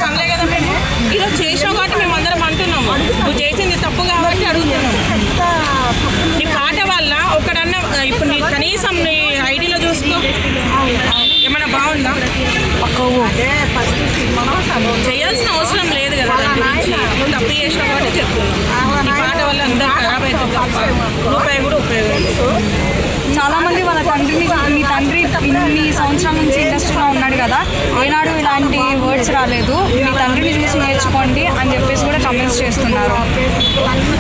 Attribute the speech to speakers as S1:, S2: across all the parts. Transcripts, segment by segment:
S1: అనలే కదా మేము ఈరోజు చేసావు కాబట్టి మేము అందరం అంటున్నాము. నువ్వు చేసింది తప్పు కాబట్టి అడుగుతున్నాము. నీ పాట వల్ల ఒకడన్నా ఇప్పుడు నీ కనీసం నీ ఐడిలో చూసుకో ఏమైనా బాగుందా? చేయాల్సిన అవసరం లేదు కదా దాని గురించి. నువ్వు తప్పు చేసావు కాబట్టి చెప్తున్నావు. నీ పాట వల్ల అందరూ ఖరాబ్ అవుతుంది తప్ప రూపాయి కూడా ఉపయోగం లేదు.
S2: చాలా మంది వాళ్ళ తండ్రిని, మీ తండ్రి ఇన్ని సంవత్సరాల నుంచి ఇండస్ట్రీలో ఉన్నాడు కదా, ఏనాడు ఇలాంటి వర్డ్స్ రాలేదు, మీ తండ్రిని చూసి నేర్చుకోండి అని చెప్పేసి కూడా కమెంట్స్ చేస్తున్నారు.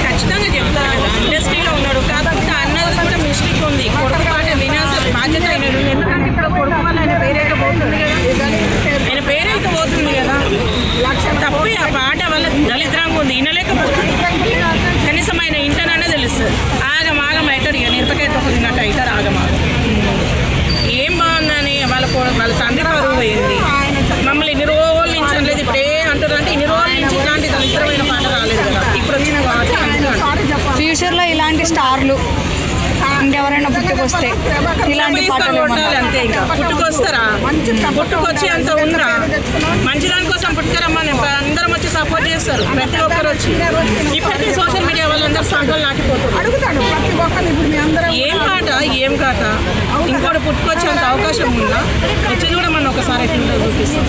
S1: ఖచ్చితంగా చెప్తాను కదా, ఇండస్ట్రీలో ఉన్నాడు కాకపోతే అన్నది కూడా మిస్టేక్ ఉంది. కొడుకు పాట వినాల్సిన బాధ్యత అయినాడు. ఎందుకంటే ఇప్పుడు కొడుకు వల్ల ఆయన పేరైతే పోతుంది కదా, ఆయన పేరైతే పోతుంది కదా. తప్పే ఆ పాట వల్ల దళిద్రంగా ఉంది, వినలేకపోతుంది. కనీసం ఆయన ఇంటననే తెలుస్తుంది. ఆగం అవుతాడు ఇక నిరపకాయ తొక్కుతున్నట్టు అవుతారు ఆగమాగం. ఏం బాగుందని వాళ్ళ తండ్రి పరువు పోయింది. మమ్మల్ని ఇన్ని రోజుల నుంచి అనలేదు, ఇప్పుడు అంటారంటే ఇన్ని రోజుల నుంచి ఇట్లాంటి దళిద్రమైన పాట రాలేదు కదా. ఇప్పుడు వచ్చిన
S2: ఫ్యూచర్లో ఇలాంటి స్టార్లు ఇంకెవరైనా పుట్టుకొస్తే ఇలాంటి పాటలు
S1: అంతే. ఇంకా పుట్టుకొస్తారా? పుట్టుకొచ్చి అంత ఉందా? మంచి దానికోసం పుట్టుకరమ్మని అందరం వచ్చి సపోర్ట్ చేస్తారు. ప్రతి ఒక్కరు వచ్చి ఇప్పటికీ సోషల్ మీడియా వాళ్ళందరూ సంఘాలు నాటిపోతారు. ఏం పాట ఏం కాట ఇంకోటి పుట్టుకొచ్చే అంత అవకాశం ఉందా? వచ్చి కూడా మనం ఒకసారి ఎట్లా చూపిస్తాం.